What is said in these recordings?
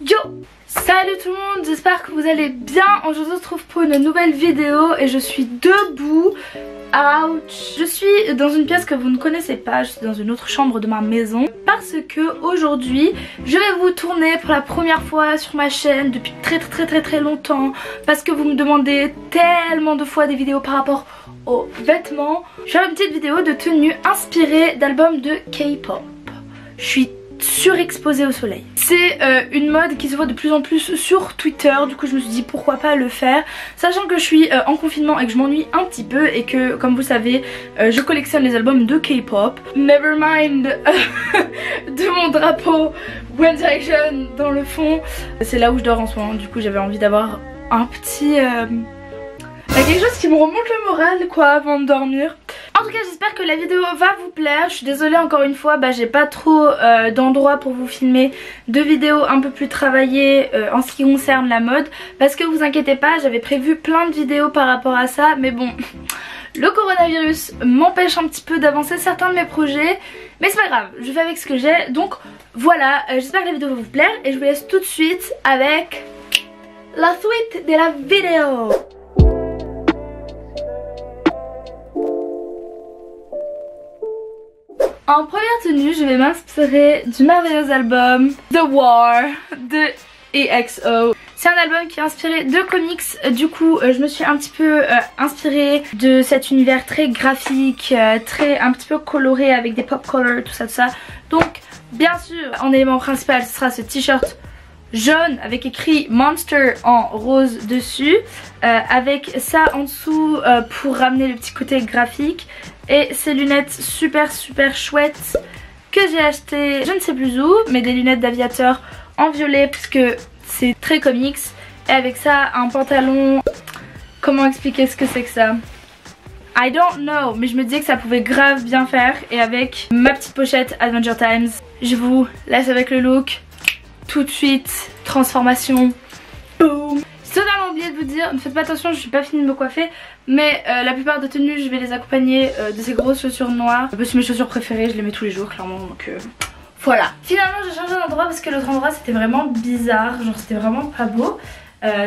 Yo! Salut tout le monde, j'espère que vous allez bien. Aujourd'hui on se retrouve pour une nouvelle vidéo et je suis debout. Ouch! Je suis dans une pièce que vous ne connaissez pas, je suis dans une autre chambre de ma maison parce que aujourd'hui je vais vous tourner pour la première fois sur ma chaîne depuis très longtemps parce que vous me demandez tellement de fois des vidéos par rapport aux vêtements. Je vais faire une petite vidéo de tenue inspirée d'albums de K-pop. Je suis surexposée au soleil. C'est une mode qui se voit de plus en plus sur Twitter, du coup je me suis dit pourquoi pas le faire, sachant que je suis en confinement et que je m'ennuie un petit peu et que comme vous savez je collectionne les albums de K-pop. Never mind de mon drapeau One Direction dans le fond. C'est là où je dors en ce moment, du coup j'avais envie d'avoir un petit... quelque chose qui me remonte le moral quoi avant de dormir. En tout cas j'espère que la vidéo va vous plaire. Je suis désolée encore une fois, j'ai pas trop d'endroits pour vous filmer de vidéos un peu plus travaillées en ce qui concerne la mode. Parce que vous inquiétez pas, j'avais prévu plein de vidéos par rapport à ça. Mais bon, le coronavirus m'empêche un petit peu d'avancer certains de mes projets. Mais c'est pas grave, je fais avec ce que j'ai. Donc voilà, j'espère que la vidéo va vous plaire. Et je vous laisse tout de suite avec la suite de la vidéo. En première tenue, je vais m'inspirer du merveilleux album The War de EXO. C'est un album qui est inspiré de comics, du coup je me suis un petit peu inspirée de cet univers très graphique, un petit peu coloré avec des pop colors, tout ça. Donc bien sûr, en élément principal ce sera ce t-shirt jaune avec écrit Monster en rose dessus, avec ça en dessous pour ramener le petit côté graphique. Et ces lunettes super chouettes que j'ai achetées je ne sais plus où, mais des lunettes d'aviateur en violet parce que c'est très comics. Et avec ça un pantalon, comment expliquer ce que c'est que ça? I don't know, mais je me disais que ça pouvait grave bien faire. Et avec ma petite pochette Adventure Times, je vous laisse avec le look. Tout de suite, transformation, boum. J'ai totalement oublié de vous dire, ne faites pas attention, je suis pas finie de me coiffer. Mais la plupart des tenues je vais les accompagner de ces grosses chaussures noires. C'est mes chaussures préférées, je les mets tous les jours clairement, donc voilà. Finalement j'ai changé d'endroit parce que l'autre endroit c'était vraiment bizarre, genre c'était vraiment pas beau.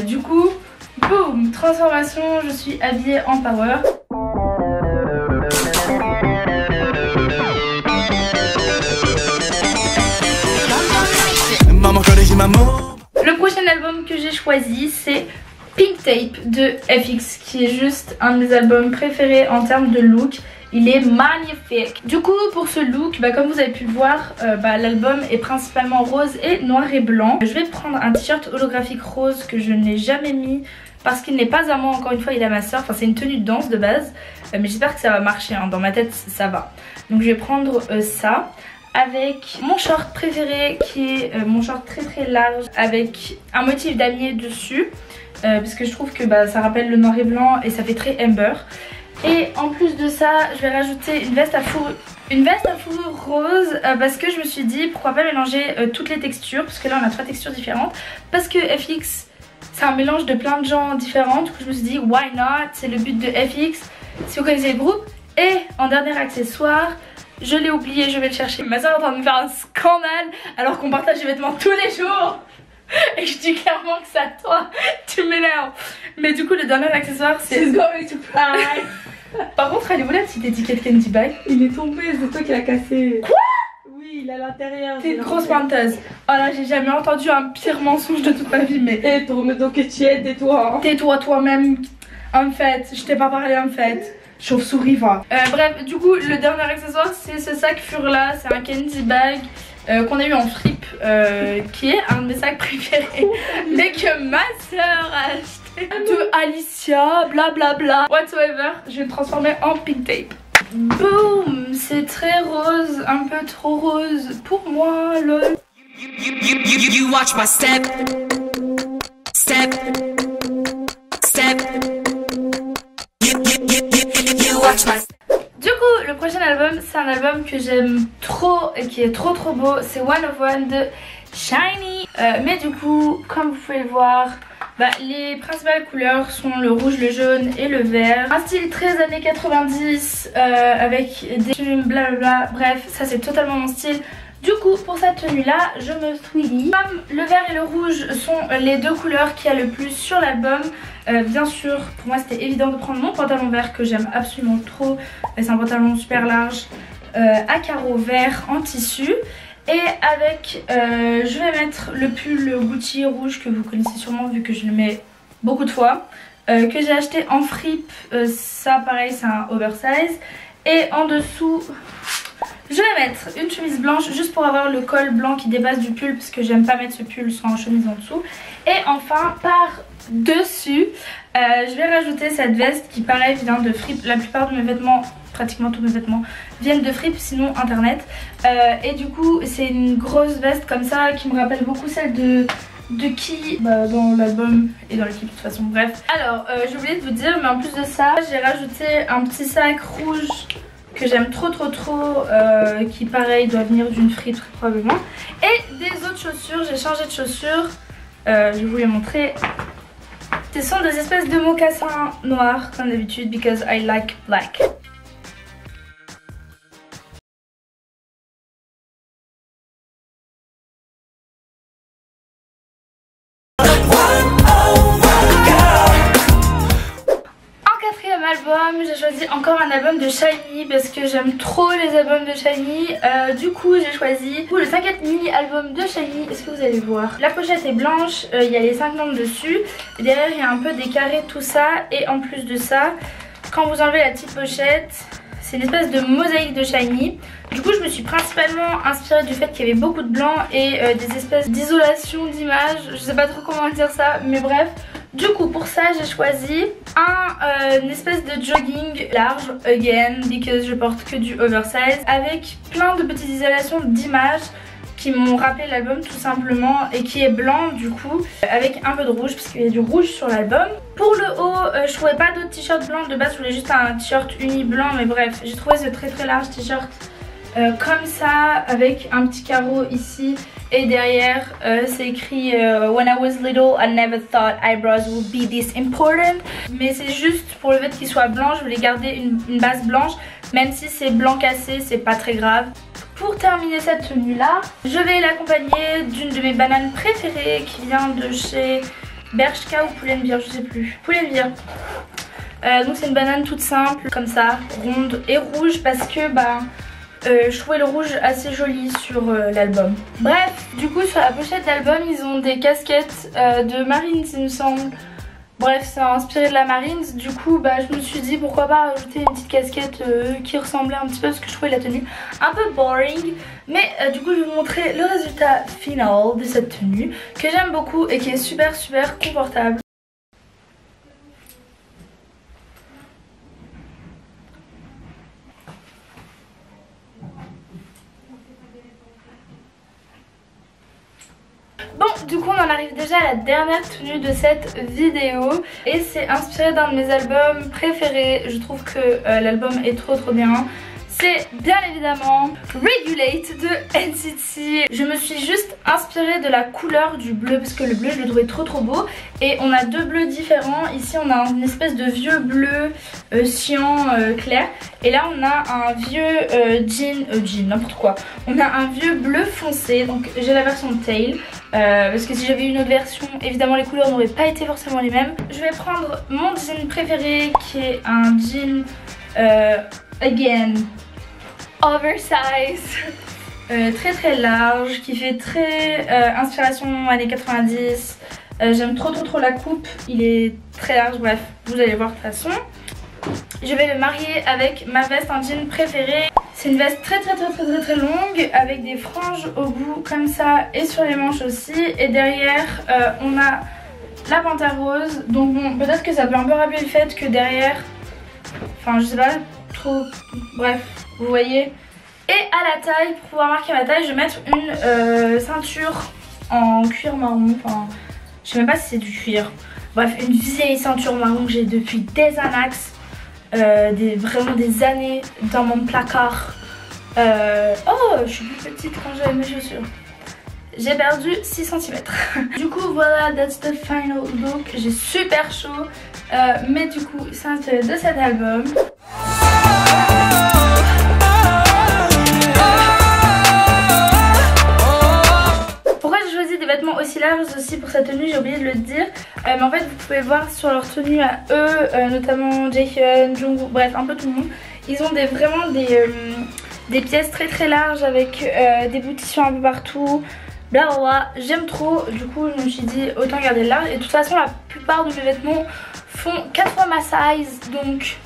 Du coup, boum, transformation, je suis habillée en power. Le prochain album que j'ai choisi c'est Pink Tape de FX, qui est juste un de mes albums préférés en termes de look. Il est magnifique. Du coup pour ce look, comme vous avez pu le voir, l'album est principalement rose et noir et blanc. Je vais prendre un t-shirt holographique rose que je n'ai jamais mis parce qu'il n'est pas à moi, encore une fois il est à ma soeur. Enfin c'est une tenue de danse de base, mais j'espère que ça va marcher, hein. Dans ma tête ça va. Donc je vais prendre ça avec mon short préféré qui est mon short très large avec un motif damier dessus. Parce que je trouve que ça rappelle le noir et blanc et ça fait très Amber. Et en plus de ça je vais rajouter une veste à fourrure rose parce que je me suis dit pourquoi pas mélanger toutes les textures, parce que là on a 3 textures différentes, parce que FX c'est un mélange de plein de gens différents. Du coup je me suis dit why not, c'est le but de FX si vous connaissez le groupe. Et en dernier accessoire, je l'ai oublié, je vais le chercher. Ma soeur est en train de me faire un scandale alors qu'on partage les vêtements tous les jours. Et je dis clairement que c'est à toi, tu m'énerves. Mais du coup le dernier accessoire c'est She's going to cry. Par contre elle est où la petite étiquette Candy Bag? Il est tombé, c'est toi qui l'as cassé. Quoi? Oui, il est à l'intérieur. T'es une grosse menteuse. Oh là j'ai jamais entendu un pire mensonge de toute ma vie. Mais mais donc tu es, tais-toi. Tais-toi toi-même. En fait, je t'ai pas parlé en fait. Chauve-souris va. Bref, du coup le dernier accessoire c'est ce sac fur là, c'est un Candy Bag. Qu'on a eu en fripe, qui est un de mes sacs préférés, mais que ma soeur a acheté de Alicia, blablabla, whatsoever. Je vais le transformer en Pink Tape. Boum, c'est très rose, un peu trop rose pour moi, lol. You watch my step. You watch my step. Du coup le prochain album c'est un album que j'aime trop et qui est trop beau, c'est One of One de SHINee. Mais du coup comme vous pouvez le voir, les principales couleurs sont le rouge, le jaune et le vert. Un style très années 90 avec des blablabla, bref ça c'est totalement mon style. Du coup pour cette tenue là je me suis dit, comme le vert et le rouge sont les deux couleurs qu'il y a le plus sur l'album, bien sûr pour moi c'était évident de prendre mon pantalon vert que j'aime absolument trop. C'est un pantalon super large à carreaux verts en tissu. Et avec, je vais mettre le pull Gucci rouge que vous connaissez sûrement vu que je le mets beaucoup de fois. Que j'ai acheté en fripe, ça pareil c'est un oversize. Et en dessous je vais mettre une chemise blanche juste pour avoir le col blanc qui dépasse du pull parce que j'aime pas mettre ce pull sans chemise en dessous. Et enfin par dessus je vais rajouter cette veste qui pareil vient de fripe. La plupart de mes vêtements, pratiquement tous mes vêtements viennent de fripe sinon internet. Et du coup c'est une grosse veste comme ça qui me rappelle beaucoup celle de qui dans l'album et dans l'équipe de toute façon, bref. Alors j'ai oublié de vous dire mais en plus de ça j'ai rajouté un petit sac rouge que j'aime trop qui pareil doit venir d'une fripe très probablement. Et des autres chaussures, j'ai changé de chaussures, je vais vous les montrer. Ce sont des espèces de mocassins noirs comme d'habitude because I like black. Album, j'ai choisi encore un album de SHINee parce que j'aime trop les albums de SHINee. Du coup j'ai choisi le 5e mini album de SHINee. Est-ce que vous allez voir? La pochette est blanche, il y a les 5 membres dessus. Et derrière il y a un peu des carrés tout ça. Et en plus de ça, quand vous enlevez la petite pochette, c'est une espèce de mosaïque de SHINee. Du coup je me suis principalement inspirée du fait qu'il y avait beaucoup de blanc et des espèces d'isolation d'images. Je sais pas trop comment dire ça mais bref. Du coup pour ça j'ai choisi une espèce de jogging large again because je porte que du oversize avec plein de petites isolations d'images qui m'ont rappelé l'album tout simplement et qui est blanc du coup avec un peu de rouge parce qu'il y a du rouge sur l'album. Pour le haut je trouvais pas d'autres t-shirts blancs, de base je voulais juste un t-shirt uni blanc mais bref j'ai trouvé ce très large t-shirt comme ça avec un petit carreau ici et derrière c'est écrit When I was little I never thought eyebrows would be this important. Mais c'est juste pour le fait qu'il soit blanc, je voulais garder une base blanche même si c'est blanc cassé c'est pas très grave. Pour terminer cette tenue là je vais l'accompagner d'une de mes bananes préférées qui vient de chez Bershka ou Pull&Bear, je sais plus, Pull&Bear. Donc c'est une banane toute simple comme ça, ronde et rouge parce que je trouvais le rouge assez joli sur l'album. Bref, du coup sur la pochette d'album ils ont des casquettes de Marines il me semble. Bref c'est inspiré de la Marines. Du coup je me suis dit pourquoi pas rajouter une petite casquette qui ressemblait un petit peu parce que je trouvais la tenue un peu boring. Mais du coup je vais vous montrer le résultat final de cette tenue que j'aime beaucoup et qui est super confortable. Bon, du coup on en arrive déjà à la dernière tenue de cette vidéo et c'est inspiré d'un de mes albums préférés. Je trouve que l'album est trop bien. C'est bien évidemment Regulate de NCT. Je me suis juste inspirée de la couleur du bleu parce que le bleu je le trouvais trop beau. Et on a deux bleus différents. Ici on a une espèce de vieux bleu cyan clair. Et là on a un vieux jean n'importe quoi. On a un vieux bleu foncé. Donc j'ai la version Tail. Parce que si j'avais une autre version, évidemment les couleurs n'auraient pas été forcément les mêmes. Je vais prendre mon jean préféré qui est un jean again oversize, très large, qui fait très inspiration années 90. J'aime trop la coupe, il est très large, bref, vous allez voir de toute façon. Je vais le marier avec ma veste, un jean préféré. C'est une veste très longue avec des franges au bout comme ça et sur les manches aussi. Et derrière on a la panthère rose. Donc bon, peut-être que ça peut un peu rappeler le fait que derrière, enfin je sais pas trop, bref, vous voyez. Et à la taille, pour pouvoir marquer ma taille, je vais mettre une ceinture en cuir marron. Enfin, je sais même pas si c'est du cuir. Bref, une vieille ceinture marron que j'ai depuis des anax. Vraiment des années dans mon placard. Oh, je suis plus petite quand j'avais mes chaussures. J'ai perdu 6 cm. Du coup voilà, that's the final look. J'ai super chaud, mais du coup c'est inspiré de cet album. larges aussi pour sa tenue, j'ai oublié de le dire. Mais en fait vous pouvez voir sur leur tenue à eux, notamment Jaehyun, Jungkook, bref un peu tout le monde. Ils ont vraiment des pièces très larges avec des bouts de tissu un peu partout. Blablabla, j'aime trop, du coup je me suis dit autant garder large. Et de toute façon la plupart de mes vêtements font 4 fois ma size, donc...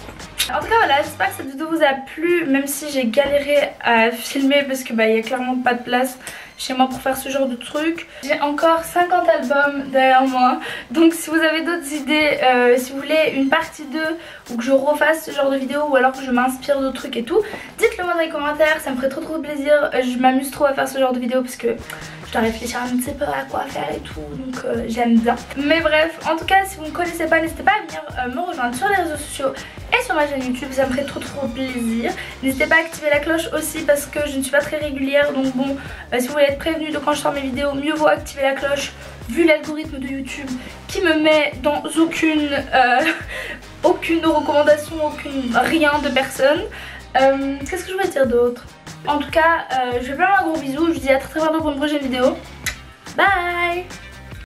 En tout cas voilà, j'espère que cette vidéo vous a plu, même si j'ai galéré à filmer parce que il y a clairement pas de place chez moi pour faire ce genre de truc. J'ai encore 50 albums derrière moi, donc si vous avez d'autres idées, si vous voulez une partie 2 ou que je refasse ce genre de vidéo ou alors que je m'inspire d'autres trucs et tout, dites-le moi dans les commentaires, ça me ferait trop plaisir. Je m'amuse trop à faire ce genre de vidéo parce que je dois réfléchir à je ne sais pas à quoi faire et tout, donc j'aime bien. Mais bref, en tout cas si vous ne me connaissez pas, n'hésitez pas à venir me rejoindre sur les réseaux sociaux et sur ma chaîne YouTube, ça me ferait trop plaisir. N'hésitez pas à activer la cloche aussi parce que je ne suis pas très régulière, donc bon, si vous voulez être prévenu de quand je sors mes vidéos, mieux vaut activer la cloche vu l'algorithme de YouTube qui me met dans aucune recommandation, rien de personne. Qu'est-ce que je voulais dire d'autre? En tout cas, je vais vous faire un gros bisou, je vous dis à très bientôt pour une prochaine vidéo. Bye!